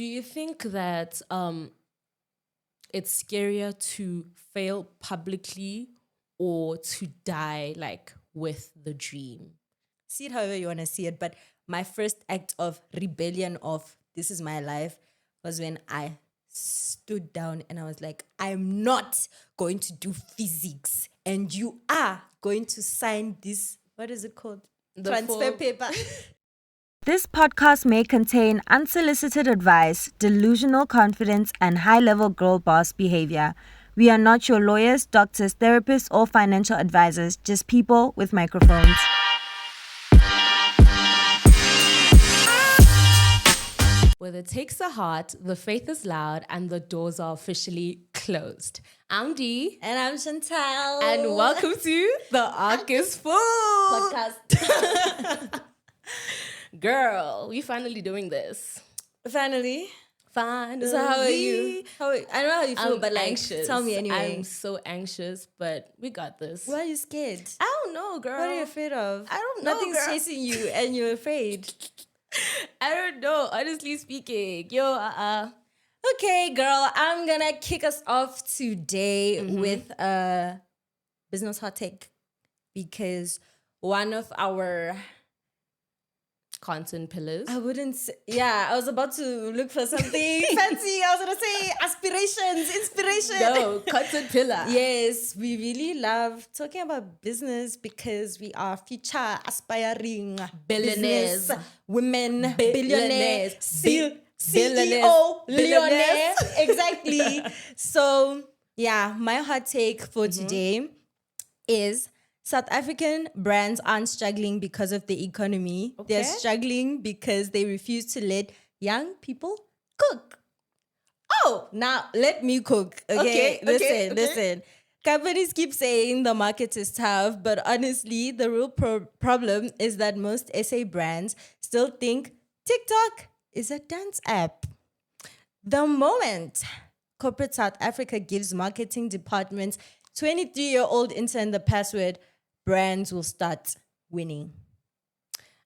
Do you think that it's scarier to fail publicly or to die like with the dream? See it however you want to see it. But my first act of rebellion of this is my life was when I stood down and I was like, I'm not going to do physics and you are going to sign this, what is it called? Transfer paper. This podcast may contain unsolicited advice, delusional confidence, and high-level girl boss behavior. We are not your lawyers, doctors, therapists, or financial advisors, just people with microphones. Where the takes are hot, the faith is loud, and the doors are officially closed. I'm Dee. And I'm Chantal. And welcome to the Ark Is Full Podcast. Girl, we finally doing this. Finally. So how are you? I know how you feel, but anxious. Tell me anyway. I'm so anxious, but we got this. Why are you scared? I don't know, girl. What are you afraid of? I don't know, Nothing's chasing you and you're afraid. I don't know, honestly speaking. Okay, girl, I'm gonna kick us off today with a business hot take because one of our content pillars. I wouldn't say, I was about to look for something fancy. I was gonna say aspirations, inspiration. No, content pillar. Yes, we really love talking about business because we are future aspiring billionaires, business women, billionaires, CEO, billionaires. billionaires. Exactly. So, my hot take for today is South African brands aren't struggling because of the economy. Okay. They're struggling because they refuse to let young people cook. Oh, now let me cook. Okay. Listen. Companies keep saying the market is tough, but honestly, the real problem is that most SA brands still think TikTok is a dance app. The moment corporate South Africa gives marketing departments 23-year-old intern the password, brands will start winning.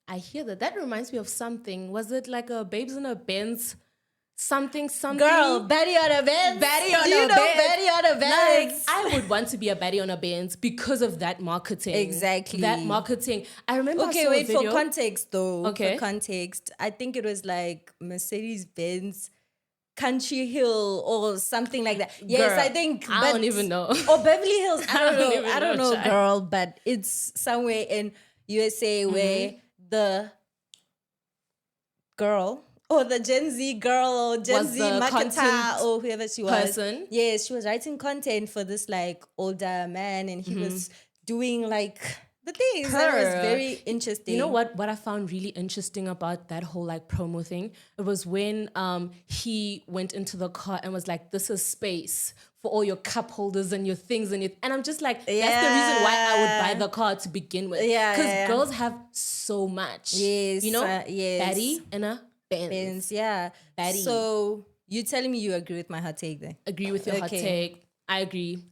I hear that. That reminds me of something. Was it like a Babes in a Benz something? Girl, baddie on a Benz. Baddie on Do you a know Benz. baddie on a Benz? Like, I would want to be a baddie on a Benz because of that marketing. Exactly. That marketing. I remember Okay, I saw wait, a video. for context though. Okay. For context, I think it was like Mercedes-Benz Country Hill or something like that. Yes, Girl, I think. I don't even know. Or Beverly Hills. I don't know, child. girl. But it's somewhere in USA where the girl or the Gen Z girl or Gen Was Z the marketer content or whoever she was. person? Yes, she was writing content for this like older man and he was doing like the things. That was very interesting. You know what I found really interesting about that whole like promo thing? It was when he went into the car and was like, this is space for all your cup holders and your things and I'm just like, that's the reason why I would buy the car to begin with. Because girls have so much. Yes. You know? Yes. Baddie and a Benz. Yeah. Baddie. So you telling me you agree with my hot take then? Agree with your hot take. I agree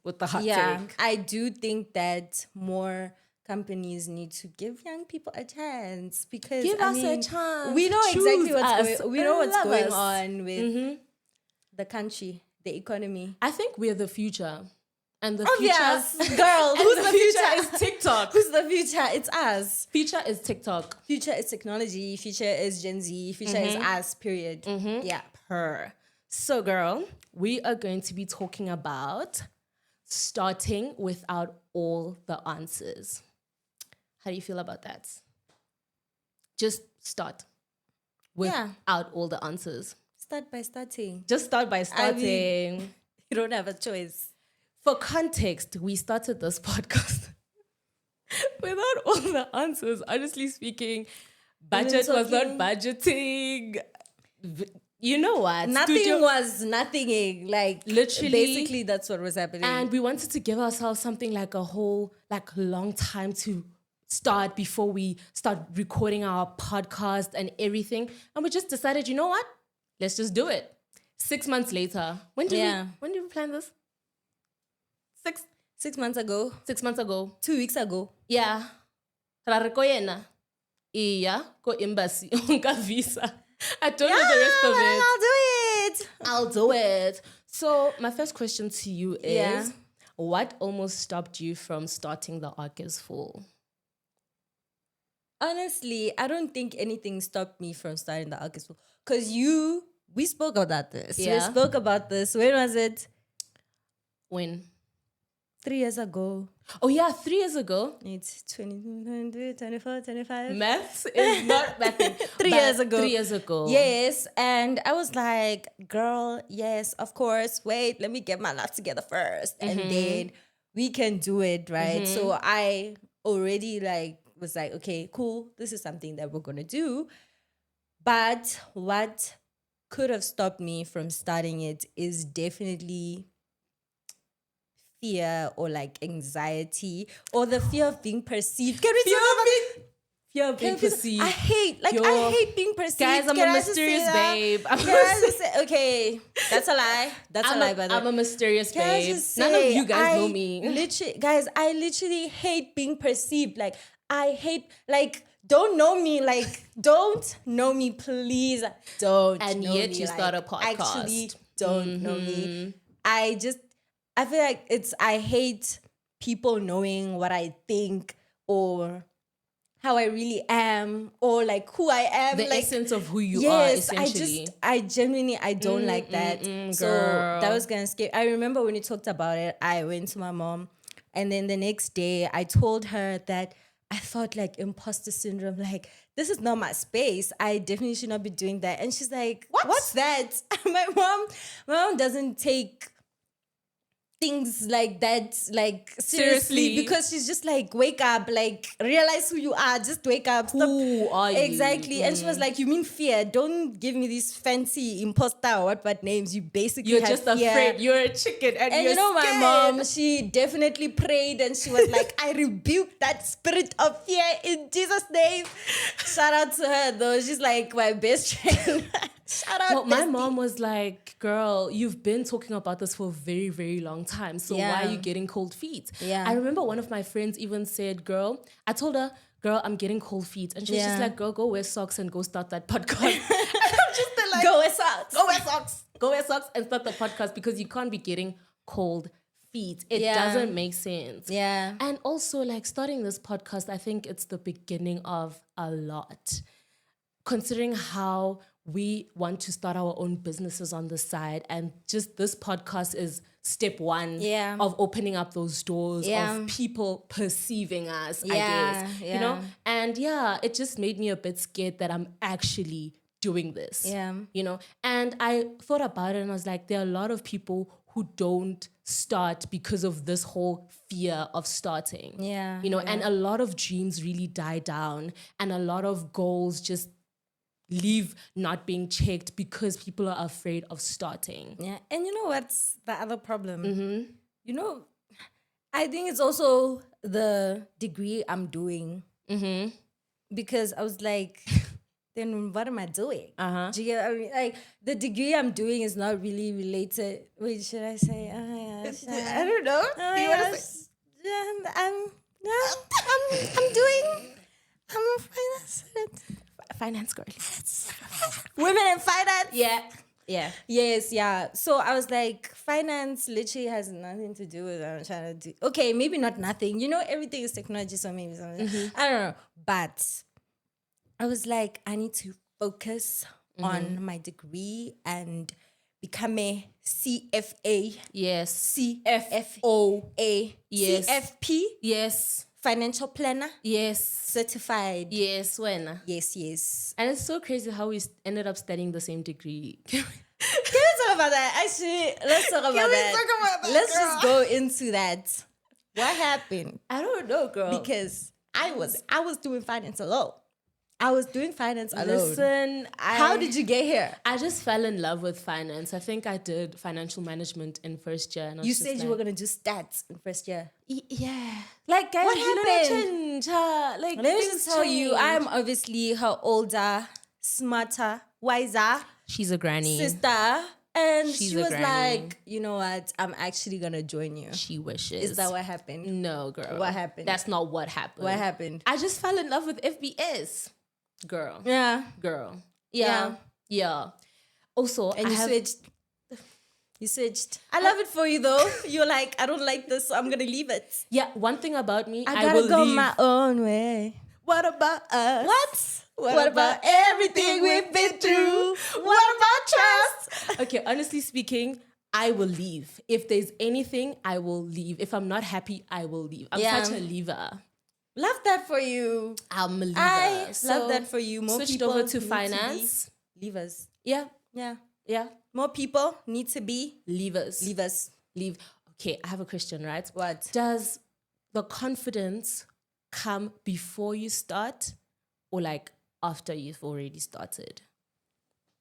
with the hot take. I do think that more companies need to give young people a chance because Give us a chance. We know exactly Choose us. what's going us. on with the country, the economy. I think we're the future. And the Obvious. future, Girl, who's the future? is TikTok. Who's the future? It's us. Future is TikTok. Future is technology. Future is Gen Z. Future is us, period. Yeah. So, girl, we are going to be talking about starting without all the answers. How do you feel about that? Just start without all the answers. Start by starting. Just start by starting. You don't have a choice. For context, we started this podcast without all the answers. Honestly speaking, budget was not budgeting. You know what? Nothing was nothing. Like literally, basically, that's what was happening. And we wanted to give ourselves something like a whole, like long time to start before we start recording our podcast and everything. And we just decided, you know what? Let's just do it. 6 months later. When did we plan this? 6 months ago. 6 months ago. 2 weeks ago. Yeah. Ra re ko yena. Iya, ko embassy, onka visa. I don't know the rest of it. I'll do it. I'll do it. So my first question to you is, Yeah. what almost stopped you from starting the Ark Is Full? Honestly, I don't think anything stopped me from starting the Ark Is Full. Because we spoke about this. Yeah. We spoke about this. When was it? When? 3 years ago. Oh yeah, 3 years ago. It's 20, 24, 25. Maths is not mathing. 3 years ago. 3 years ago. Yes. And I was like, girl, yes, of course. Wait, let me get my life together first. And then we can do it, right? So I already was like, okay, cool. This is something that we're going to do. But what could have stopped me from starting it is definitely fear or like anxiety or the fear of being perceived. Can we talk about Fear of being perceived. I hate being perceived. Guys, I'm Can a I just mysterious say that? babe. Can I just say, okay, that's a lie. That's a lie, by the way. I'm a mysterious Can I babe. just None of say, you guys know me. I literally hate being perceived. Like, I hate, don't know me. Don't know me, please. Don't And know yet me. you start a podcast. Actually, don't know me. I feel like I hate people knowing what I think or how I really am or like who I am. The essence of who you are, Yes, essentially. I genuinely, I don't like that. So girl. that was gonna scare. I remember when you talked about it, I went to my mom and then the next day I told her that I felt like imposter syndrome, like this is not my space. I definitely should not be doing that. And she's like, what's that? my mom doesn't take things like that seriously because she's just like, wake up, realize who you are, just wake up, stop. Who are you? Exactly. And she was like, you mean fear? Don't give me these fancy imposter or what names. You basically You're have just fear. afraid. You're a chicken and And you're you know, scared. my mom, she definitely prayed and she was like, I rebuke that spirit of fear in Jesus' name. Shout out to her though. She's like my best friend. Shout out. Well, my bestie. mom was like, girl, you've been talking about this for a very, very long time. So why are you getting cold feet? Yeah. I remember one of my friends even said, girl, I told her, girl, I'm getting cold feet. And she was just like, girl, go wear socks and go start that podcast. And I'm just like, Go wear socks. Go wear socks. Go wear socks and start the podcast because you can't be getting cold feet. It doesn't make sense. Yeah. And also, starting this podcast, I think it's the beginning of a lot. Considering how we want to start our own businesses on the side, and just this podcast is step one of opening up those doors of people perceiving us, I guess. You know? And it just made me a bit scared that I'm actually doing this. Yeah. You know? And I thought about it and I was like, there are a lot of people who don't start because of this whole fear of starting. Yeah. You know, and a lot of dreams really die down and a lot of goals just leave not being checked because people are afraid of starting. Yeah. And you know what's the other problem? You know, I think it's also the degree I'm doing. Because I was like, then what am I doing? Do you get, I mean, the degree I'm doing is not really related. Wait, should I say? Oh my gosh. I don't know. Oh Do you my wanna gosh. say- I'm a finance student. Finance girl. Women in finance. Yeah. Yes, yeah. So I was like, finance literally has nothing to do with what I'm trying to do. Okay, maybe not nothing. You know, everything is technology, so maybe something. I don't know. But I was like, I need to focus on my degree and become a CFA. Yes. CFOA. Yes. CFP. Yes. Financial planner. Yes. Certified. Yes. When? Yes. And it's so crazy how we ended up studying the same degree. Can we talk about that? Actually, let's talk about that. Let's just go into that. What happened? I don't know, girl. Because I was doing finance alone. I was doing finance alone. Listen, How did you get here? I just fell in love with finance. I think I did financial management in first year. And I was You just said like, you were gonna do stats in first year. Yeah. Like, guys, What you know, happened? change. Like, Let me things just tell you, change. I'm obviously her older, smarter, wiser She's a granny. sister. And She's she a was granny. like, you know what? I'm actually gonna join you. She wishes. Is that what happened? No, girl. What happened? That's not what happened. What happened? I just fell in love with FBS. Girl. Yeah. Girl. Yeah. Yeah. Also, And I you have, switched. You switched. I love it for you though. You're like, I don't like this, so I'm gonna leave it. yeah, one thing about me, I I gotta will go leave. my own way. What about us? What about everything we've been through? What about trust? Okay, honestly speaking, I will leave. If there's anything, I will leave. If I'm not happy, I will leave. I'm Yeah. such a leaver. Love that for you. I'm a leaver. I So, love that for you. More switched people over to need finance. be leavers. Yeah, Yeah. yeah. More people need to be Leavers. leavers. Leave. Okay, I have a question, right? What? Does the confidence come before you start or like after you've already started?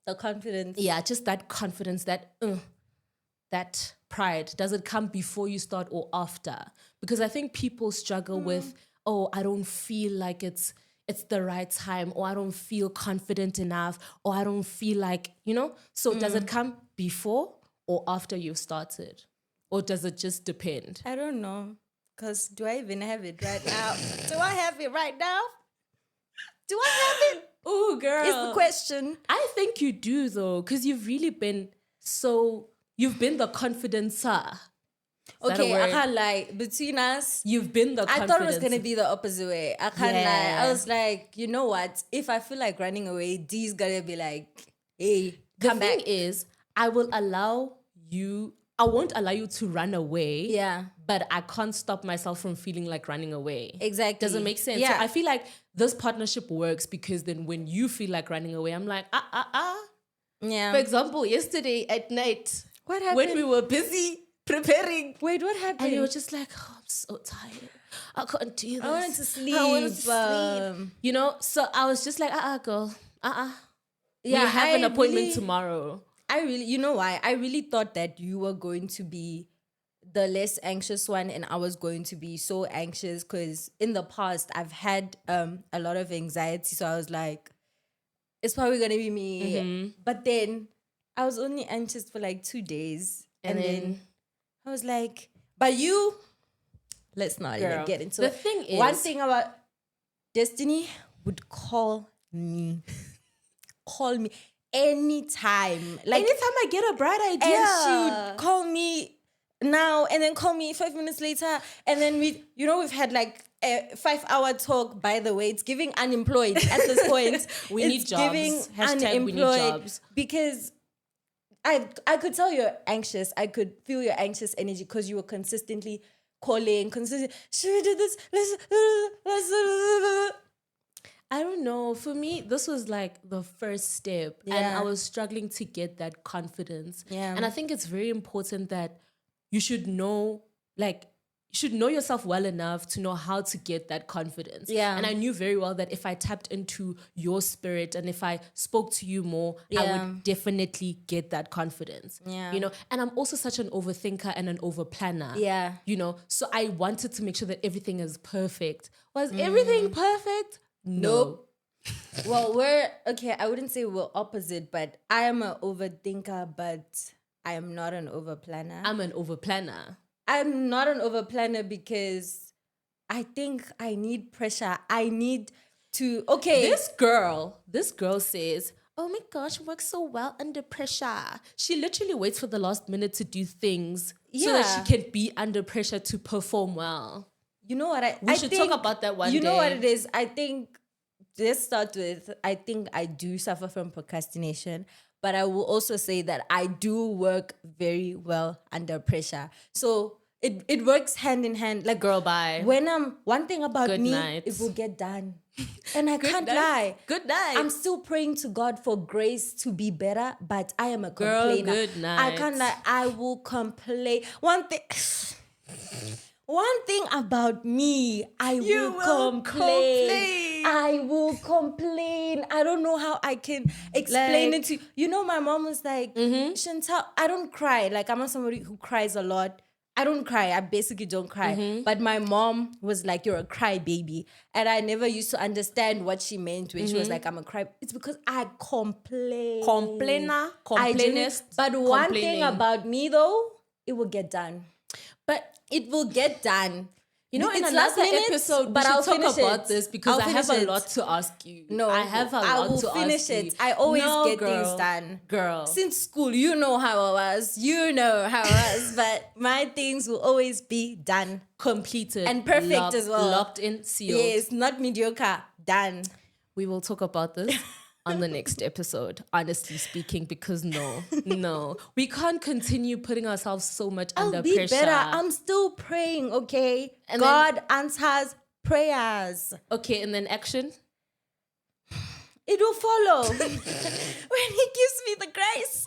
The confidence. Yeah, just that confidence, that pride. Does it come before you start or after? Because I think people struggle with, oh, I don't feel like it's the right time, or I don't feel confident enough, or I don't feel like, So does it come before or after you've started? Or does it just depend? I don't know. Because do I even have it right now? Do I have it right now? Do I have it? Oh, girl. Is the question. I think you do, though, because you've really been you've been the confidencer. Okay, I can't lie. Between us, You've been the confidence. I thought it was going to be the opposite way. I can't Yeah. lie. I was like, you know what? If I feel like running away, D's going to be like, hey, come the thing back. is, I won't allow you to run away. Yeah. But I can't stop myself from feeling like running away. Exactly. Does it make sense? Yeah. So I feel like this partnership works because then when you feel like running away, I'm like, Yeah. For example, yesterday at night, What happened? when we were busy preparing, Wait, what happened? and you were just like, oh, I'm so tired. I can't do this. I wanted to sleep. I wanted to sleep. So I was just like, girl. Yeah, We have an appointment really- tomorrow. you know why? I really thought that you were going to be the less anxious one and I was going to be so anxious because in the past I've had a lot of anxiety. So I was like, it's probably going to be me. Mm-hmm. But then I was only anxious for like 2 days. And then I was like, but you, let's not even Girl, get into the it. thing is- One thing about Destiny would call me anytime. Like, anytime I get a bright idea. and she would call me now and then call me 5 minutes later. And then we've had like a 5-hour talk, by the way. It's giving unemployed at this point. We need jobs. Hashtag we need jobs. Because I could tell you're anxious. I could feel your anxious energy because you were consistently calling, should we do this? Let's I don't know. For me, this was like the first step. And Yeah. I was struggling to get that confidence. Yeah. And I think it's very important that you should know yourself well enough to know how to get that confidence. Yeah. And I knew very well that if I tapped into your spirit and if I spoke to you more, I Yeah. would definitely get that confidence. Yeah. And I'm also such an overthinker and an overplanner. Yeah. So I wanted to make sure that everything is perfect. Was everything perfect? Nope. Well, I wouldn't say we're opposite, but I am an overthinker, but I am not an overplanner. I'm an overplanner. I'm not an overplanner because I think I need pressure. I need to, This girl says, oh my gosh, works so well under pressure. She literally waits for the last minute to do things so that Yeah. she can be under pressure to perform well. You know what? We should talk about that one day. You know what it is? I think, let's start with, I think I do suffer from procrastination, but I will also say that I do work very well under pressure. So it works hand in hand. Like, Girl, bye. when one thing about Good me, night. it will get done. And I can't night. lie. Good night. I'm still praying to God for grace to be better, but I am a Girl, complainer. good I can't night. lie. I will complain. One thing about me, I will complain. I will complain. I don't know how I can explain it to you. My mom was like, Chantal, I don't cry. Like, I'm not somebody who cries a lot. I don't cry. I basically don't cry. But my mom was like, you're a cry baby. And I never used to understand what she meant when she was like, I'm a cry. It's because I complain. Complainer, I genuinely- complainist. But one thing complaining. about me though, it will get done. But It will get done. You know, in It's last another minute, episode, but we I'll should talk finish about it. this because I'll I have finish a it. lot to ask you. No, I have a lot will to finish ask it. you. I always No, get things girl. done. Girl. Since school, you know how I was. You know how I was. But my things will always be done. Completed. And perfect as well. Locked in, sealed. Yes, not mediocre. Done. We will talk about this on the next episode, honestly speaking, because no. We can't continue putting ourselves so much under I'll be pressure. better. I'm still praying, okay? And God answers prayers. Okay, and then action. It will follow. When he gives me the grace.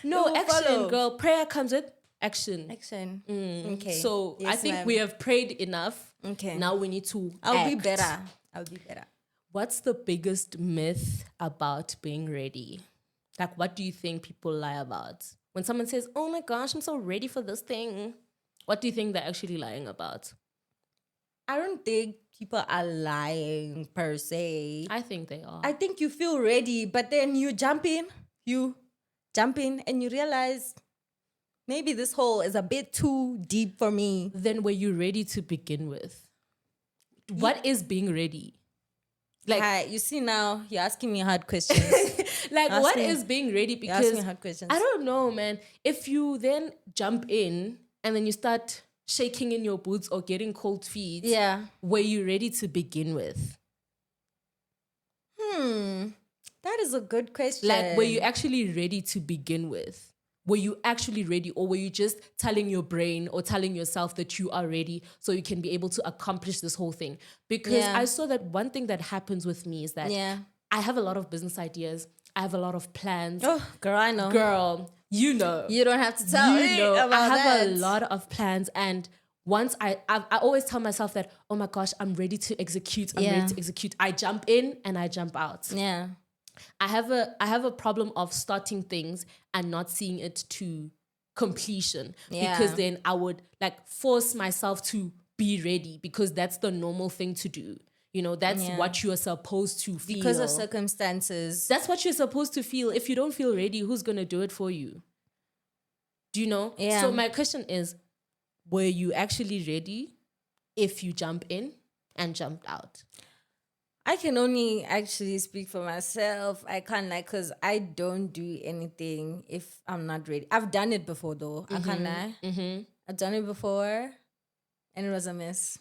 No, it will action, follow. girl. Prayer comes with action. Action. Okay. So I Yes, think ma'am. we have prayed enough. Okay. Now we need to I'll be act. better. I'll be better. What's the biggest myth about being ready? Like, what do you think people lie about? When someone says, oh my gosh, I'm so ready for this thing, what do you think they're actually lying about? I don't think people are lying per se. I think they are. I think you feel ready, but then you jump in and you realize maybe this hole is a bit too deep for me. Then were you ready to begin with? What is being ready? Like, Hi, you see now, you're asking me hard questions. like Ask what me- is being ready? You're asking me Because hard questions. I don't know, man. If you then jump in and then you start shaking in your boots or getting cold feet, Yeah. were you ready to begin with? That is a good question. Like, were you actually ready to begin with? Were you actually ready, or were you just telling your brain or telling yourself that you are ready so you can be able to accomplish this whole thing? Because Yeah. I saw that one thing that happens with me is that Yeah. I have a lot of business ideas. I have a lot of plans. Oh, girl, I know. Girl, you know. You don't have to tell me You know, about I have that. a lot of plans, and once I always tell myself that, oh my gosh, I'm ready to execute. I'm Yeah. ready to execute. I jump in and I jump out. Yeah. I have a problem of starting things and not seeing it to completion, Yeah. because then I would like force myself to be ready, because that's the normal thing to do. You know, that's Yeah. what you are supposed to feel. Because of circumstances. That's what you're supposed to feel. If you don't feel ready, who's going to do it for you? Do you know? Yeah. So my question is, were you actually ready if you jump in and jumped out? I can only actually speak for myself. I can't lie because I don't do anything if I'm not ready. I've done it before though. I can't lie. I've done it before and it was a mess.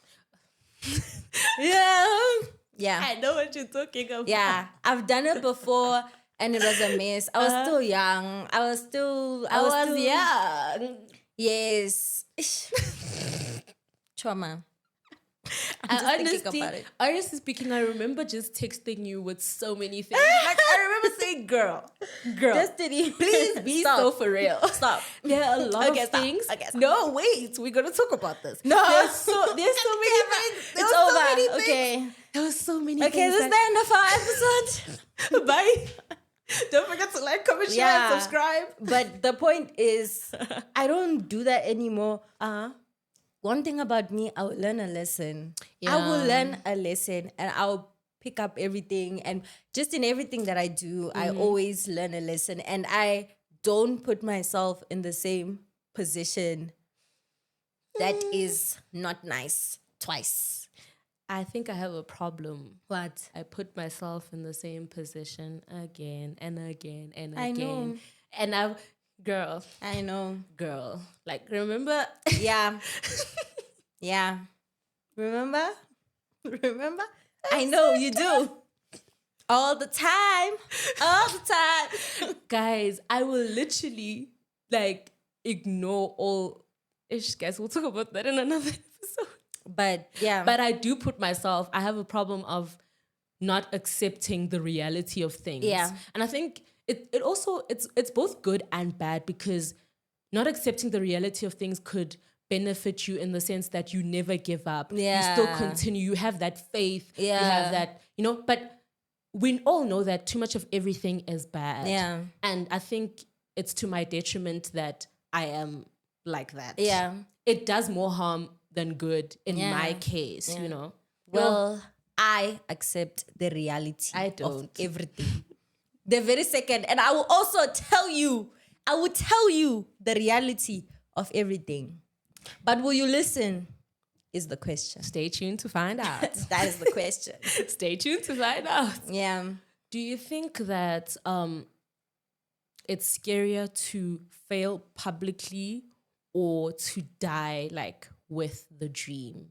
Yeah. I know what you're talking about. Yeah. I've done it before and it was a mess. I was still young. I was still young. Yes. Trauma. I'm just thinking about it. Honestly speaking, I remember just texting you with so many things. Like, I remember saying, girl, Destiny. please be Stop. so for real. Stop. There are a lot Okay, of stop. things. Okay, stop. No, wait, we're gonna talk about this. No. There's so many things. There It's was over. so many things. Okay. There was so many Okay, things. this is the end of our episode. Bye. Don't forget to like, comment, share, and subscribe. But the point is, I don't do that anymore. One thing about me, I will learn a lesson. I will learn a lesson and I'll pick up everything. And just in everything that I do, I always learn a lesson. And I don't put myself in the same position that is not nice twice. I think I have a problem. What? I put myself in the same position again and again and I again. know. And girl, I know. like, remember? Yeah. Yeah. Remember? I know you do. All the time. All the time. Guys, I will literally like ignore all ish. Guys, we'll talk about that in another episode. But yeah. But I do put myself, I have a problem of not accepting the reality of things. Yeah. And I think it also, it's both good and bad, because not accepting the reality of things could benefit you in the sense that you never give up. Yeah. You still continue. You have that faith. Yeah. You have that, but we all know that too much of everything is bad. Yeah. And I think it's to my detriment that I am like that. Yeah. It does more harm than good in Yeah. my case, Well, I accept the reality I of don't. everything. The very second. And I will also tell you the reality of everything. But will you listen? Is the question. Stay tuned to find out. That is the question. Stay tuned to find out. Yeah. Do you think that it's scarier to fail publicly or to die like with the dream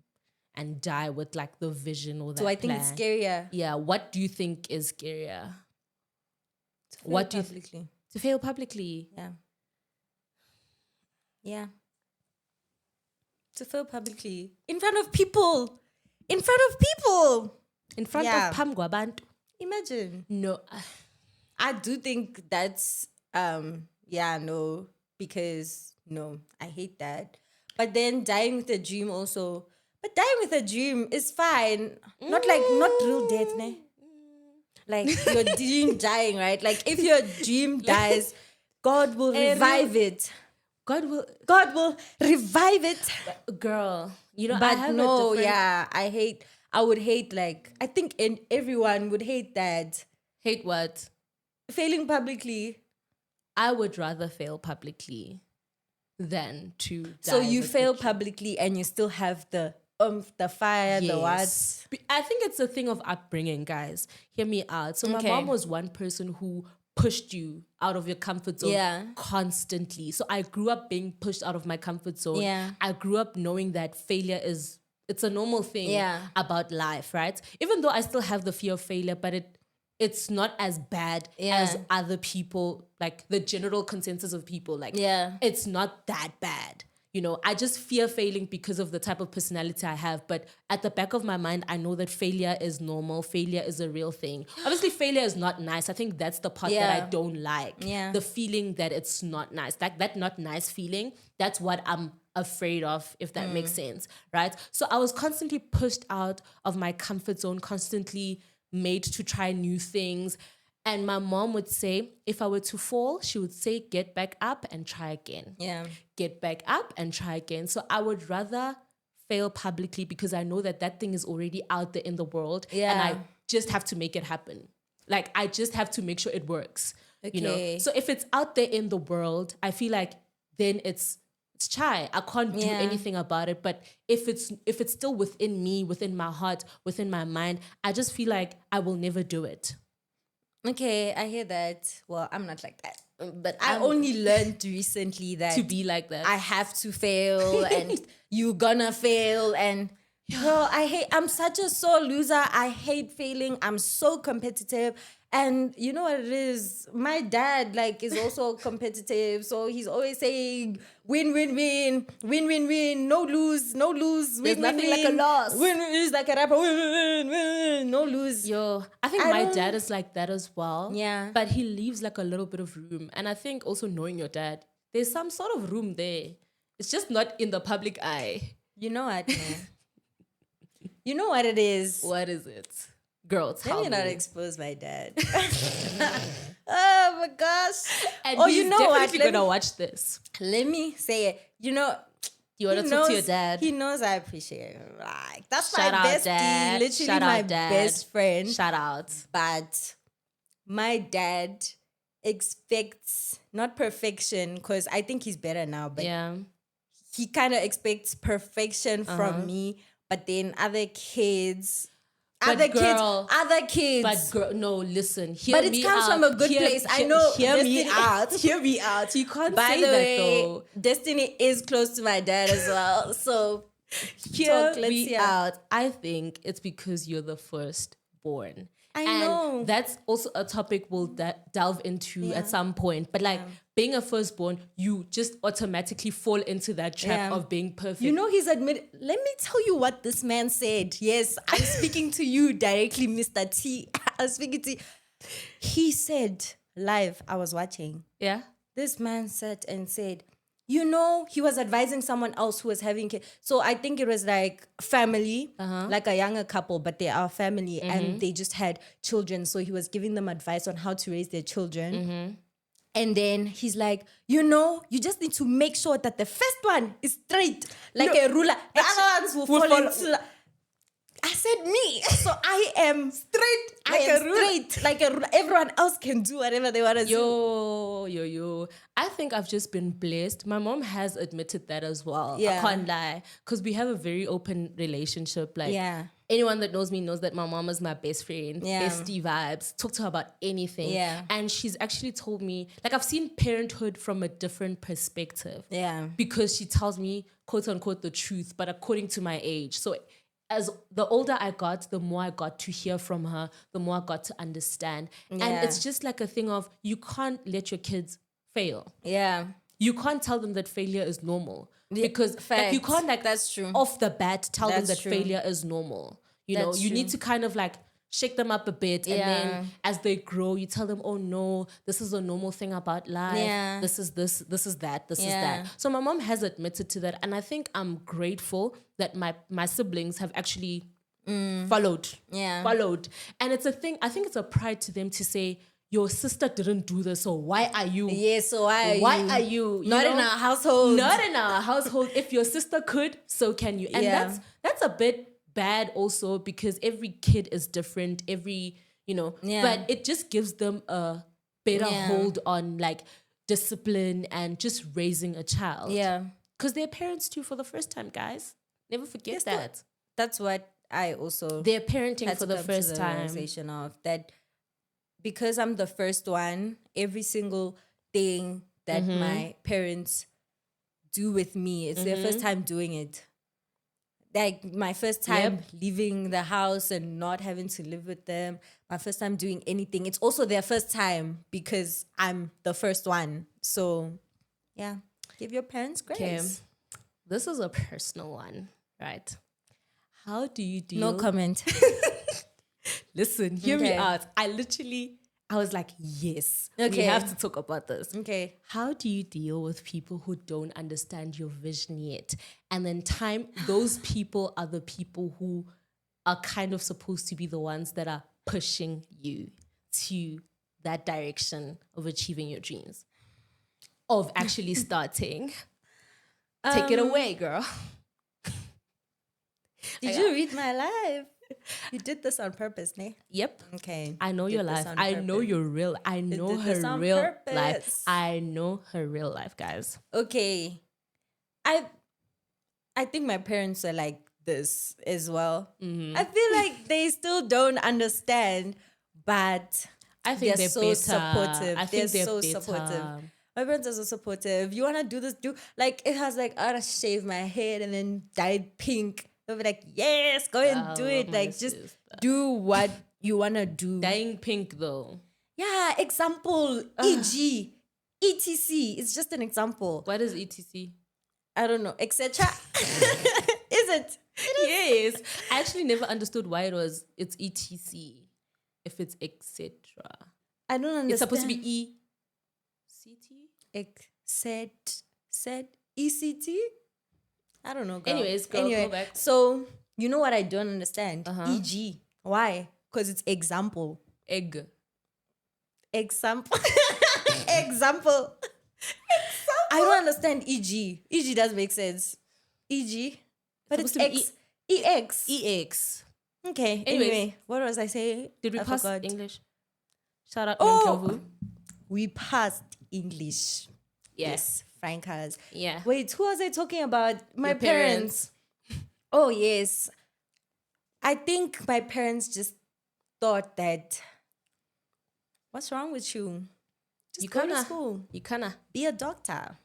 and die with like the vision or that So I think it's scarier. Yeah. What do you think is scarier? What do you publicly? To fail publicly. Yeah. Yeah. To fail publicly in front of people. In front of people. In front Yeah. of phambi kwabantu. Imagine. No. I do think that's no, because no, I hate that. But then dying with a dream also. But dying with a dream is fine. Not real death, ne? Like your dream dying, right? Like if your dream dies, God will revive it. God will revive it. Girl, you know, But I have no, a different... yeah, I would hate, like, I think everyone would hate that. Hate what? Failing publicly. I would rather fail publicly than to die. So you with fail the dream. publicly and you still have the fire, the what? Yes. I think it's a thing of upbringing, guys. Hear me out. So my Okay. mom was one person who pushed you out of your comfort zone constantly. So I grew up being pushed out of my comfort zone. Yeah. I grew up knowing that failure it's a normal thing about life, right? Even though I still have the fear of failure, but it's not as bad as other people, like the general consensus of people. Like, it's not that bad. You know, I just fear failing because of the type of personality I have. But at the back of my mind, I know that failure is normal. Failure is a real thing. Obviously, failure is not nice. I think that's the part that I don't like. Yeah. The feeling that it's not nice. That not nice feeling, that's what I'm afraid of, if that makes sense, right? So I was constantly pushed out of my comfort zone, constantly made to try new things. And my mom would say, if I were to fall, she would say, get back up and try again. Yeah. Get back up and try again. So I would rather fail publicly because I know that thing is already out there in the world. Yeah. And I just have to make it happen. Like, I just have to make sure it works. Okay. You know? So if it's out there in the world, I feel like then it's chai. I can't do anything about it. But if it's still within me, within my heart, within my mind, I just feel like I will never do it. Okay, I hear that. Well, I'm not like that. But I only learned recently that To be like that. I have to fail and you gonna fail. And girl, I'm such a sore loser. I hate failing. I'm so competitive. And you know what it is? My dad is also competitive. So he's always saying win, win, win, win, win, win, no lose, no lose. There's win, nothing win, like a win. loss. Win, win is like a rapper. Win, win, win, win, no lose. Yo, I think my dad is like that as well. Yeah. But he leaves like a little bit of room. And I think also knowing your dad, there's some sort of room there. It's just not in the public eye. You know what, man? You know what it is? What is it? Girl, tell Let me not me. expose my dad. Oh my gosh. And Oh, he's you know what? definitely gonna watch this. Let me say it. You know, You want he to talk to your knows- dad? He knows I appreciate him. Like, that's Shout my out, bestie, Dad. literally Shout my out, Dad. best friend. Shout out. But my dad expects not perfection, because I think he's better now, but Yeah. he kind of expects perfection from me. But then other kids. But Other girl- kids. But girl, no, listen. Hear But it me comes out. from a good place. I know. Hear me Destiny- out. Hear me out. You can't By say the that way, though. Destiny is close to my dad as well. So Hear let's me hear. out. I think it's because you're the firstborn. I And know. that's also a topic we'll delve into at some point. But being a firstborn, you just automatically fall into that trap of being perfect. You know, he's admitted. Let me tell you what this man said. Yes, I'm speaking to you directly, Mr. T. I'm speaking to you. He said live, I was watching. Yeah. This man sat and said, you know, he was advising someone else who was having kids. So I think it was like family, like a younger couple, but they are family and they just had children. So he was giving them advice on how to raise their children. And then he's like, you know, you just need to make sure that the first one is straight, like a ruler. The other ones will fall into... I said me. So I am straight. Everyone else can do whatever they want to do. Yo. I think I've just been blessed. My mom has admitted that as well. Yeah. I can't lie. Because we have a very open relationship. Like, Yeah. anyone that knows me knows that my mom is my best friend. Yeah. Bestie vibes. Talk to her about anything. Yeah. And she's actually told me, like, I've seen parenthood from a different perspective. Yeah. Because she tells me, quote unquote, the truth, but according to my age. So as the older I got, the more I got to hear from her, the more I got to understand. Yeah. And it's just like a thing of, you can't let your kids fail. Yeah. You can't tell them that failure is normal. Because like, you can't That's true. off the bat tell them That's that true. failure is normal. You know, That's you true. need to kind of like shake them up a bit. And then as they grow, you tell them, oh no, this is a normal thing about life. Yeah. This is this is that, this is Yeah. that. So my mom has admitted to that. And I think I'm grateful that my siblings have actually followed. Yeah. Followed. And it's a thing, I think it's a pride to them to say, your sister didn't do this, so why are you? Yes, so why Are you? Not in our household. Not in our household. If your sister could, so can you. And Yeah. that's a bit bad also, because every kid is different. But it just gives them a better hold on like discipline and just raising a child. Yeah. Because they're parents too for the first time, guys. Never forget that. That's what I also They're parenting had for to the come to first the time. realization of that, because I'm the first one, every single thing that my parents do with me, it's their first time doing it. Like my first time leaving the house and not having to live with them, my first time doing anything. It's also their first time because I'm the first one. So yeah, give your parents grace. Okay. This is a personal one, right? How do you deal? No comment. Listen, hear me Okay. out. I was like, yes, we Okay. have to talk about this. Okay. How do you deal with people who don't understand your vision yet? And then those people are the people who are kind of supposed to be the ones that are pushing you to that direction of achieving your dreams, of actually starting. Take it away, girl. Did you read my life? You did this on purpose, ne? Yep. Okay. I know Did your this life. on I know purpose. your real. I know did this her on real purpose. life. I know her real life, guys. Okay. I think my parents are like this as well. I feel like they still don't understand, but I think they're so better. supportive. I think they're so better. supportive. My parents are so supportive. You wanna do this? Do like it has like I wanna shave my head and then dye it pink. They'll be like, yes, go and do it. my Like just sister. do what you wanna do. Dyeing pink though. Yeah, example, e.g., etc. It's just an example. What is ETC? I don't know, etc. Is it? Yes. I actually never understood why it's ETC if it's etc. I don't understand. It's supposed to be ECT? said ECT? I don't know, girl. Anyways, girl, go back. So, you know what I don't understand? Uh-huh. E.g. Why? Because it's example. Egg. Example. Example. I don't understand E.g. E.g. does make sense. E.g. But it's supposed EX. EX. Okay. Anyways. Anyway, what was I saying? Did we I pass forgot. English? Shout out Oh! Mem Kyovu. We passed English. Yeah. Yes, Frankers. Yeah. Wait, who was I talking about? My Your parents. Oh, yes. I think my parents just thought that, what's wrong with you? Just go to school. You kinda Be a doctor.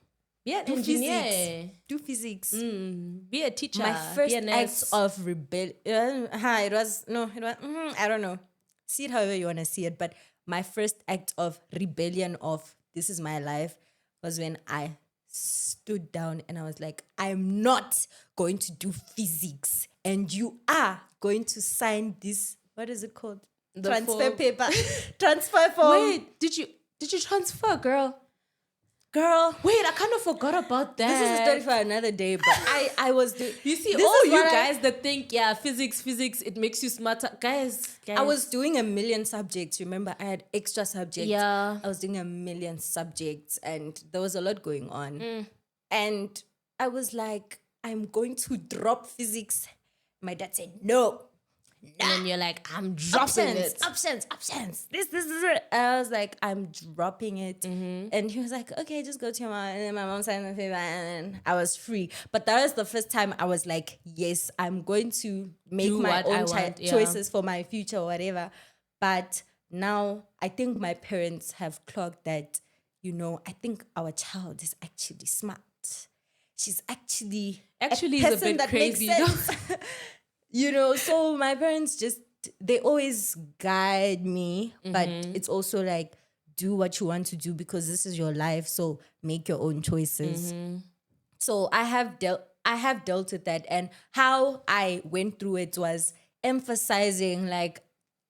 be an Do engineer. physics. Do physics. Be a teacher. My first be a act nurse. of rebellion. It was, I don't know. See it however you want to see it. But my first act of rebellion of this is my life was when I stood down and I was like, I'm not going to do physics. And you are going to sign this, what is it called? The Transfer form. paper. Transfer form. Wait, did you transfer, girl? Girl. Wait, I kind of forgot about that. This is a story for another day, but I was doing. You see, this all is you what guys that think, yeah, physics, it makes you smarter. Guys. I was doing a million subjects. Remember, I had extra subjects. Yeah. I was doing a million subjects and there was a lot going on. And I was like, I'm going to drop physics. My dad said, no, And then you're like, I'm dropping it. Options. This is it. I was like, I'm dropping it. And he was like, okay, just go to your mom. And then my mom signed the paper and then I was free. But that was the first time I was like, yes, I'm going to make Do my what I own want, yeah. choices for my future or whatever. But now I think my parents have clocked that, I think our child is actually smart. She's actually a person bit that crazy. makes sense. So my parents they always guide me, but it's also like, do what you want to do because this is your life. So make your own choices. So I have dealt with that, and how I went through it was emphasizing like,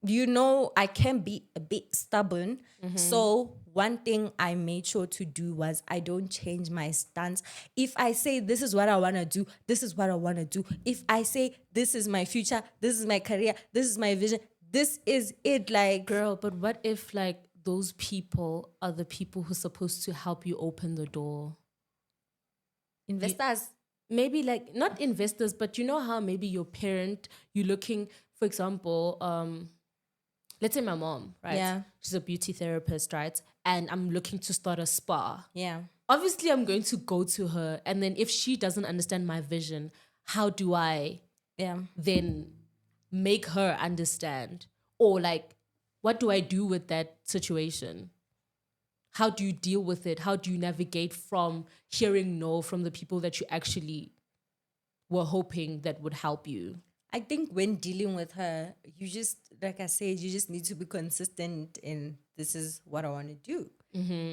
I can be a bit stubborn. So one thing I made sure to do was I don't change my stance. If I say this is what I want to do, this is what I want to do. If I say this is my future, this is my career, this is my vision, this is it. Like, Girl, but what if like those people are the people who're supposed to help you open the door? investors. Maybe like not investors, but you know how maybe your parent, you're looking, for example, let's say my mom, right? Yeah. She's a beauty therapist, right? And I'm looking to start a spa. Yeah. Obviously, I'm going to go to her. And then if she doesn't understand my vision, how do I Yeah. then make her understand? Or like, what do I do with that situation? How do you deal with it? How do you navigate from hearing no from the people that you actually were hoping that would help you? I think when dealing with her, you just, like I said, you just need to be consistent in this is what I want to do.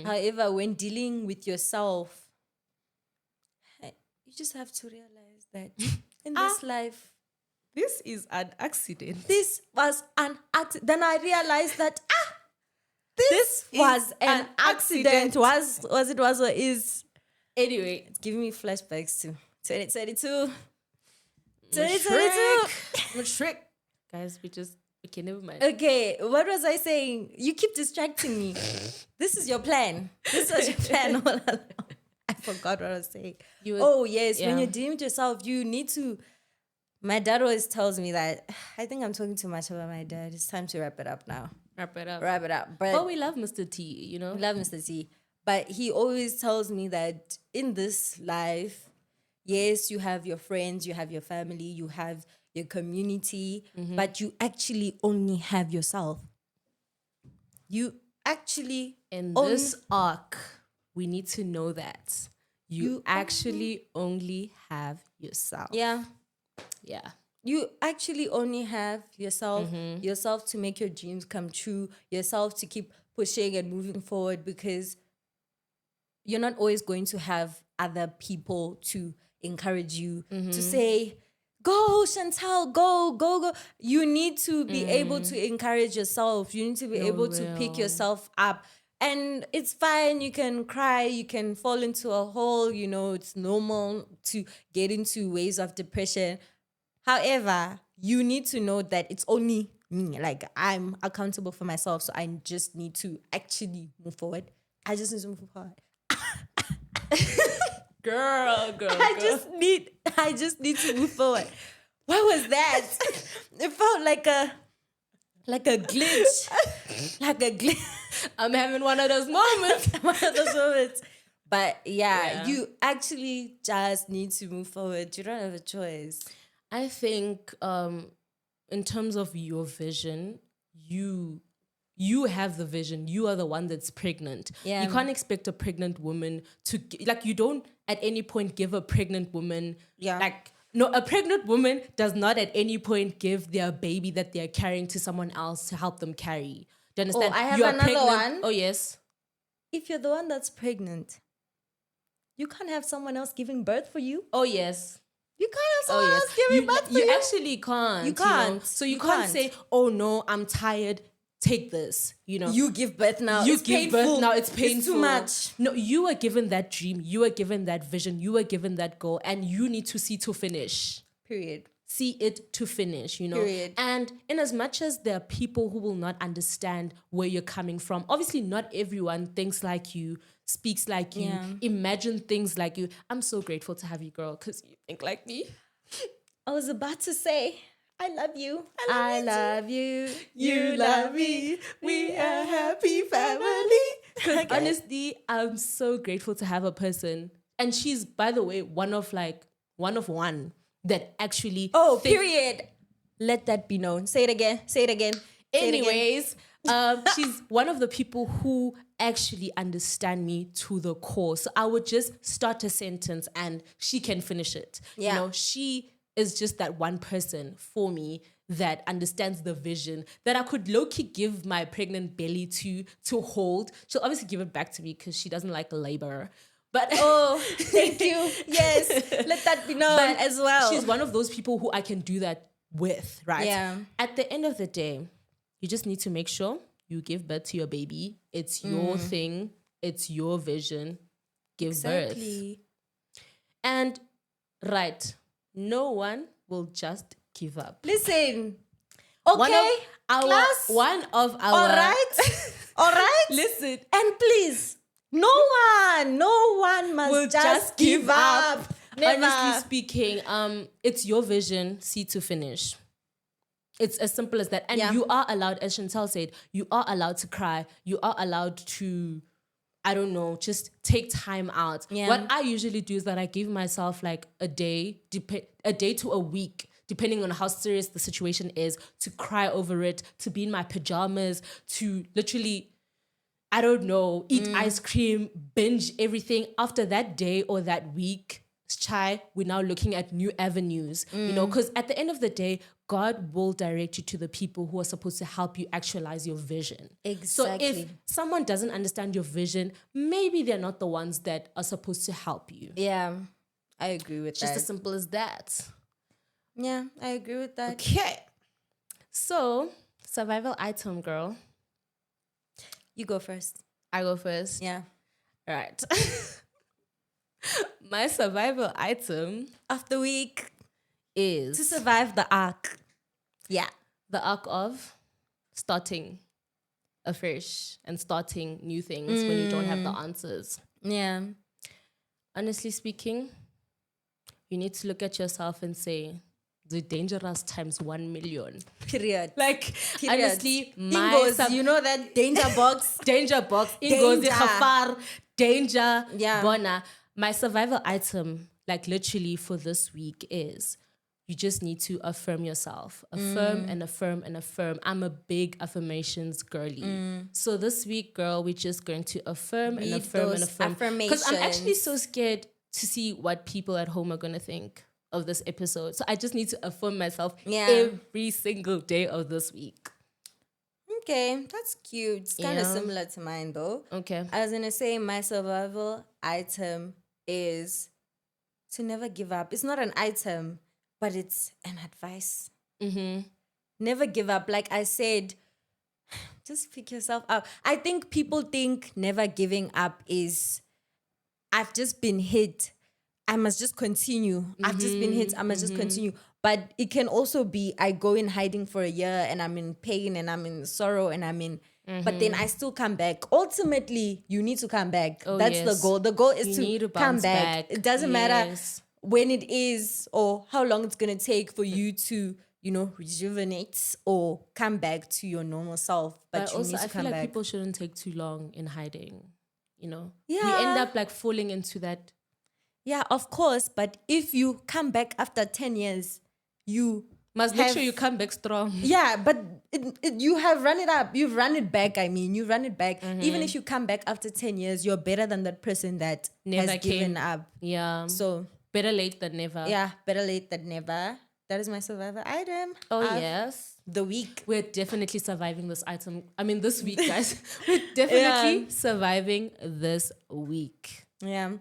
However, when dealing with yourself, you just have to realize that in this life, This is an accident. this was an accident. Then I realized that, this was an accident. Was or is. Anyway, It's giving me flashbacks to 2022. I'm a trick. Guys, okay, never mind. Okay, what was I saying? You keep distracting me. This is your plan. This was your plan all along. I forgot what I was saying. Yes, when you're dealing with yourself, you need to. My dad always tells me that. I think I'm talking too much about my dad. It's time to wrap it up now. Wrap it up. But we love Mr. T, you know? we love Mr. T. But he always tells me that in this life, yes, you have your friends, you have your family, you have your community, but you actually only have yourself. You actually In this arc, we need to know that you actually only have yourself. Yeah. Yeah. You actually only have yourself to make your dreams come true, yourself to keep pushing and moving forward, because you're not always going to have other people to encourage you, to say, go, Chantal, go. You need to be able to encourage yourself. You need to be able to pick yourself up. And it's fine. You can cry. You can fall into a hole. It's normal to get into waves of depression. However, you need to know that it's only me. Like, I'm accountable for myself. So I just need to actually move forward. I just need to move forward. Girl. I just need to move forward. What was that? It felt like a glitch. Like a glitch. I'm having one of those moments. But yeah, you actually just need to move forward. You don't have a choice. I think in terms of your vision, you have the vision. You are the one that's pregnant. Yeah. You can't expect a pregnant woman to, like, you don't at any point give a pregnant woman, a pregnant woman does not at any point give their baby that they're carrying to someone else to help them carry. Do you understand? I have You're another pregnant. one. Oh, yes. If you're the one that's pregnant, you can't have someone else giving birth for you. Oh, yes. You can't have someone else giving birth for you. You actually can't. You can't. So you can't say, oh, no, I'm tired. Take this, You give birth now. You it's give painful. birth now. It's painful. It's too much. No, you were given that dream. You were given that vision. You were given that goal. And you need to see to finish. Period. See it to finish, Period. And in as much as there are people who will not understand where you're coming from, obviously not everyone thinks like you, speaks like you, imagine things like you. I'm so grateful to have you, girl, because you think like me. I was about to say, I love you. I love you. You love me. We a happy family. Because honestly, I'm so grateful to have a person. And she's, by the way, one of one that actually. Period. Let that be known. Say it again. Say it again. Anyways, she's one of the people who actually understand me to the core. So I would just start a sentence and she can finish it. Yeah. You know, she is just that one person for me that understands the vision that I could low-key give my pregnant belly to hold. She'll obviously give it back to me because she doesn't like labor. But thank you. Yes, let that be known as well. She's one of those people who I can do that with, right? Yeah. At the end of the day, you just need to make sure you give birth to your baby. It's your thing. It's your vision. Give birth. And no one will just give up. Listen. Okay. One of our. All right. All right. Listen. And please, no one must Will just give up. Never. Honestly speaking, it's your vision, see to finish. It's as simple as that. And you are allowed, as Chantal said, you are allowed to cry. You are allowed to, I don't know, just take time out. Yeah. What I usually do is that I give myself like a day to a week, depending on how serious the situation is, to cry over it, to be in my pajamas, to literally, I don't know, eat ice cream, binge everything. After that day or that week, we're now looking at new avenues, you know, because at the end of the day, God will direct you to the people who are supposed to help you actualize your vision. Exactly. So if someone doesn't understand your vision, maybe they're not the ones that are supposed to help you. Yeah, I agree with Just that. as simple as that. Yeah, I agree with that. Okay. So, survival item, girl. You go first. I go first. Yeah. All right. My survival item Of the week, is to survive the arc. Yeah. the arc of starting afresh and starting new things when you don't have the answers. Yeah. Honestly speaking, you need to look at yourself and say, the dangerous times 1 million. Period. Like, Period. honestly, Ingos, you know that danger box? danger box, Ingos, Danger. Khafar, danger, Yeah. Bona. My survival item, like literally for this week is, you just need to affirm yourself. Affirm and affirm and affirm. I'm a big affirmations girly. So this week, girl, we're just going to affirm and Read affirm and those affirm. Because I'm actually affirmations. so scared to see what people at home are going to think of this episode. So I just need to affirm myself every single day of this week. Okay, that's cute. It's kind of Yeah. similar to mine though. Okay. I was going to say my survival item is to never give up. It's not an item, but it's an advice. Never give up. Like I said, just pick yourself up. I think people think never giving up is, I've just been hit, I must just continue. I've just been hit, I must just continue. But it can also be, I go in hiding for a year and I'm in pain and I'm in sorrow and I'm in, but then I still come back. Ultimately, you need to come back. That's the yes. goal. The goal is You need to come bounce back. back. It doesn't matter Yes. when it is or how long it's going to take for you to, you know, rejuvenate or come back to your normal self. But you also, need to I feel come like back. people shouldn't take too long in hiding, you know? Yeah. We end up like falling into that. Yeah, of course. But if you come back after 10 years, you Must make sure you come back strong. Yeah, but you have run it up. You've run it back. I mean, you run it back. Even if you come back after 10 years, you're better than that person that Never has given up. Yeah. So, Better late than never. yeah, better late than never. That is my survivor item. Oh, of yes. The week. We're definitely surviving this item. I mean, this week, guys. We're definitely surviving this week. Yeah.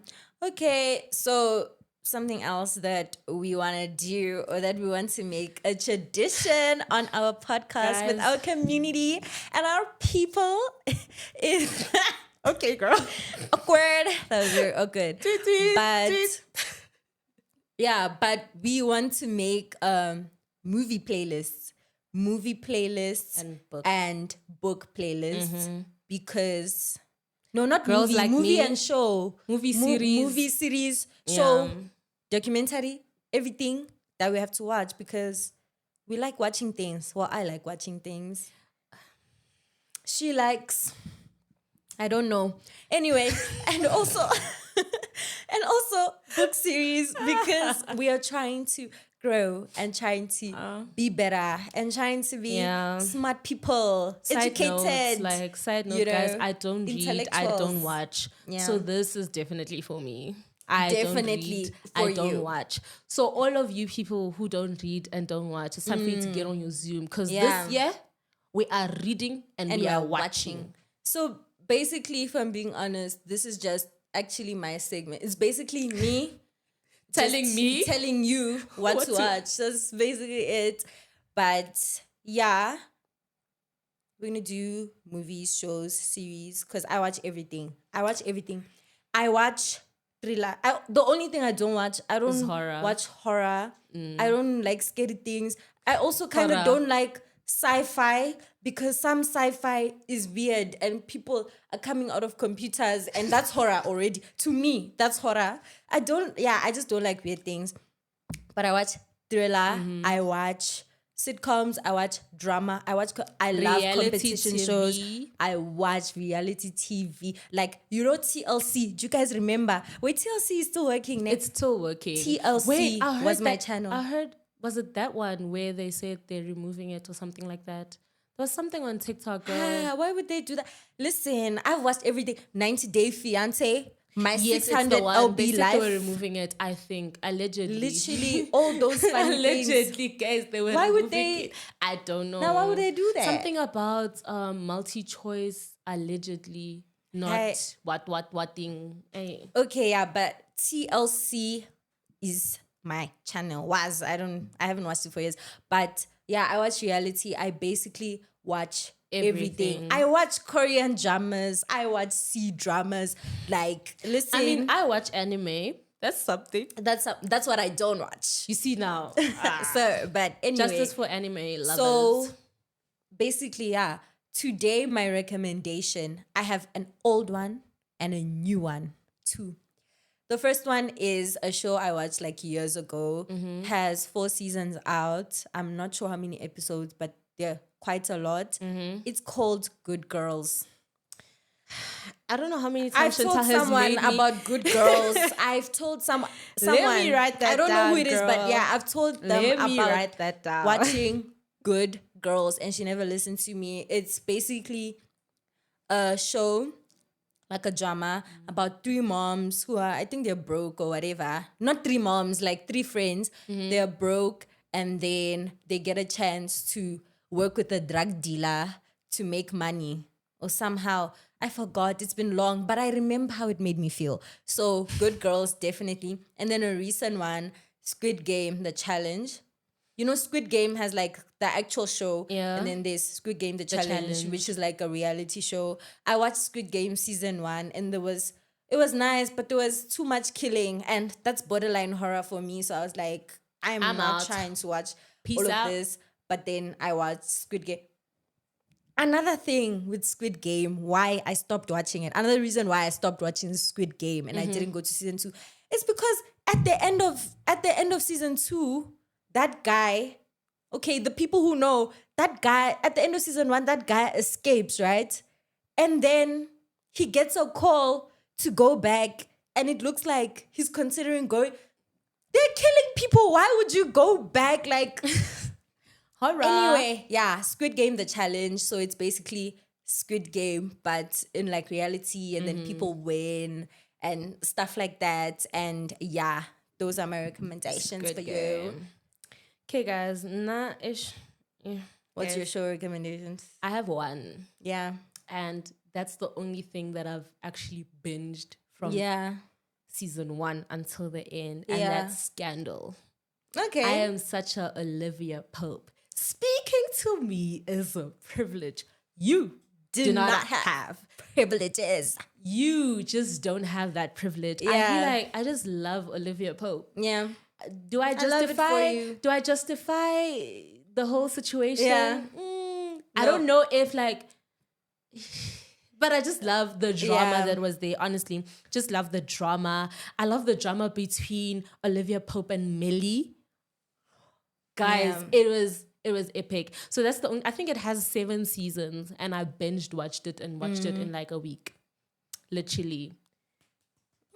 Okay, so something else that we want to do or that we want to make a tradition on our podcast with Guys. our community and our people is okay, girl. Awkward. That was very awkward. But yeah, but we want to make movie playlists and book playlists because no, not Girls movie, like movie me. and show, Movie series. movie series, Yeah. show, documentary, everything that we have to watch because we like watching things. Well, I like watching things. She likes, I don't know. Anyway, and also book series, because we are trying to grow and trying to be better and trying to be smart people, educated. Side note, you know, guys, I don't read, I don't intellectuals. watch. Yeah. So this is definitely for me. I Definitely don't read, for I don't you. watch. So all of you people who don't read and don't watch, it's time for you to get on your Zoom, because Yeah. this year we are reading and we are watching. So basically, if I'm being honest, this is just actually my segment. It's basically me Telling you what to watch. That's basically it. But yeah, we're gonna do movies, shows, series, because I watch everything. I watch thriller. The only thing I don't watch, I don't horror. watch horror. I don't like scary things. I also kind of Horror. don't like sci-fi, because some sci-fi is weird and people are coming out of computers, and that's horror already. To me, that's horror. I just don't like weird things. But I watch thriller, I watch sitcoms, I watch drama, I love Reality competition TV. shows. I watch reality TV. Like, TLC. Do you guys remember? Wait, TLC is still working. It's still working. TLC Wait, I heard was my that- channel. I heard, was it that one where they said they're removing it or something like that? There was something on TikTok. Why would they do that? Listen, I've watched everything. 90 Day Fiance, my Yes, 600 it's the one. LB They said life. they were removing it, I think, allegedly. Literally, all those fun things. Allegedly, guys, they were Why would removing they- it. I don't know. Now, why would they do that? Something about multi-choice, allegedly. Not Hey. what thing. Hey. Okay, yeah, but TLC is my channel. I haven't watched it for years. But yeah, I watch reality. I basically watch everything. Everything. I watch Korean dramas. I watch C-dramas. Like, listen, I mean, I watch anime. That's something. that's what I don't watch. You see now. So, but anyway. Justice for anime lovers. So basically, yeah. Today, my recommendation, I have an old one and a new one too. The first one is a show I watched like years ago. Has 4 seasons out. I'm not sure how many episodes, but they're quite a lot. It's called Good Girls. I don't know how many I've times told Chantal has someone made me- about Good Girls. I've told someone. Let me write that I don't know down, who it is, but girl. yeah, I've told them Let me about write that down. watching Good Girls, and she never listened to me. It's basically a show, like a drama, about 3 moms who are, I think they're broke or whatever. Not 3 moms, like 3 friends. They're broke, and then they get a chance to work with a drug dealer to make money. Or somehow, I forgot, it's been long, but I remember how it made me feel. So, Good Girls, definitely. And then a recent one, Squid Game, the challenge. You know, Squid Game has like the actual show. Yeah. And then there's Squid Game, the challenge, challenge. which is like a reality show. I watched Squid Game season 1, and it was nice, but there was too much killing. And that's borderline horror for me. So I was like, I'm not out. trying to watch Peace all out. of this. But then I watched Squid Game. Another thing with Squid Game, why I stopped watching it, another reason why I stopped watching Squid Game and I didn't go to season 2, is because at the end of season 2, that guy, okay, the people who know, that guy, at the end of season 1, that guy escapes, right? And then he gets a call to go back, and it looks like he's considering going. They're killing people. Why would you go back? Like, Horror. anyway, yeah, Squid Game, the challenge. So it's basically Squid Game, but in like reality, and then people win and stuff like that. And yeah, those are my recommendations Squid for you. Game. Okay, guys. What's your show recommendations? I have one. Yeah. And that's the only thing that I've actually binged from Yeah. season 1 until the end. And Yeah. that's Scandal. Okay. I am such a Olivia Pope. Speaking to me is a privilege. You do not have. privileges. You just don't have that privilege. I Yeah. feel like I just love Olivia Pope. Yeah. Do I love it for justify? you. Do I justify the whole situation? Yeah. I No. don't know if like, but I just love the drama Yeah. that was there. Honestly, just love the drama. I love the drama between Olivia Pope and Millie. Guys, Yeah. It was epic. So that's the only, I think it has 7 seasons, and I binged watched it and watched it in like a week. Literally.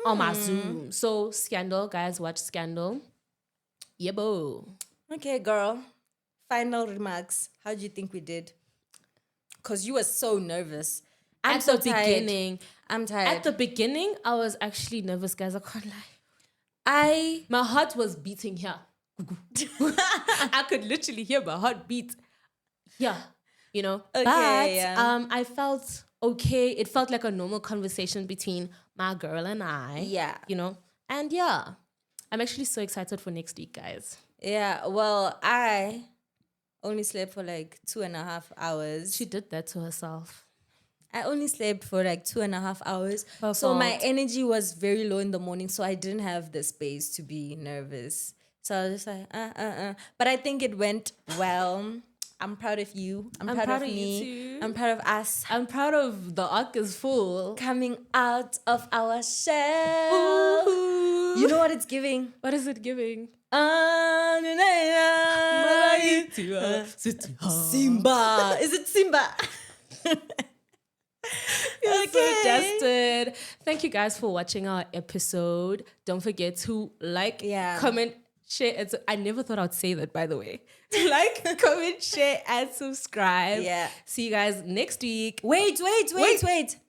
On my Zoom. So Scandal, guys, watch Scandal. Yeah, boo. Okay, girl. Final remarks. How do you think we did? Because you were so nervous. I'm so tired. Beginning. I'm tired. At the beginning, I was actually nervous, guys. I can't lie. My heart was beating here. I could literally hear my heart beat. Yeah, you know. Okay, but yeah. I felt okay. It felt like a normal conversation between my girl and I. Yeah. You know. And yeah, I'm actually so excited for next week, guys. Yeah, well, I only slept for like 2.5 hours. She did that to herself. I only slept for like 2.5 hours. Her So my fault. energy was very low in the morning, so I didn't have the space to be nervous. So I was just like, But I think it went well. I'm proud of you. I'm proud of you me. too. I'm proud of us I'm proud of the Ark Is Full. coming out of our shell. Ooh. You know what it's giving? What is it giving? Simba. Is it Simba? You're so adjusted. Thank you guys for watching our episode. Don't forget to like, comment, share. I never thought I'd say that, by the way. Like, comment, share, and subscribe. Yeah. See you guys next week. Wait.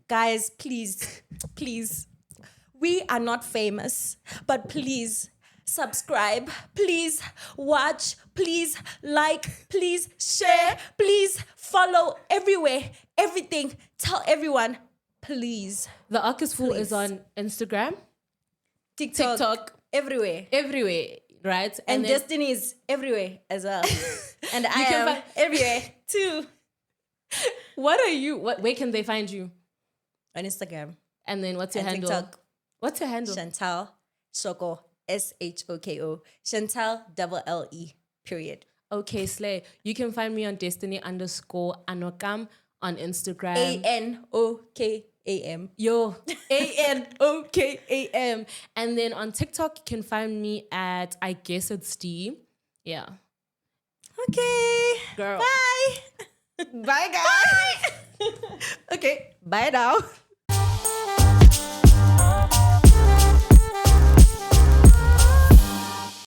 Guys, please. We are not famous, but please subscribe, please watch, please like, please share, please follow everywhere, everything. Tell everyone, please. The Ark Is Full is on Instagram, TikTok, everywhere. Right? And then, Destiny is everywhere as well. And I can am find- everywhere too. what are you? Where can they find you? On Instagram. And then what's your And handle? TikTok. What's your handle? Chantal Shoko. SHOKO. Chantal LLE. Period. Okay, Slay. You can find me on Destiny_Anokam on Instagram. ANOKAM. Yo, ANOKAM. And then on TikTok, you can find me at I guess it's D. Yeah. Okay. Girl. Bye. Bye, guys. Okay. Bye now.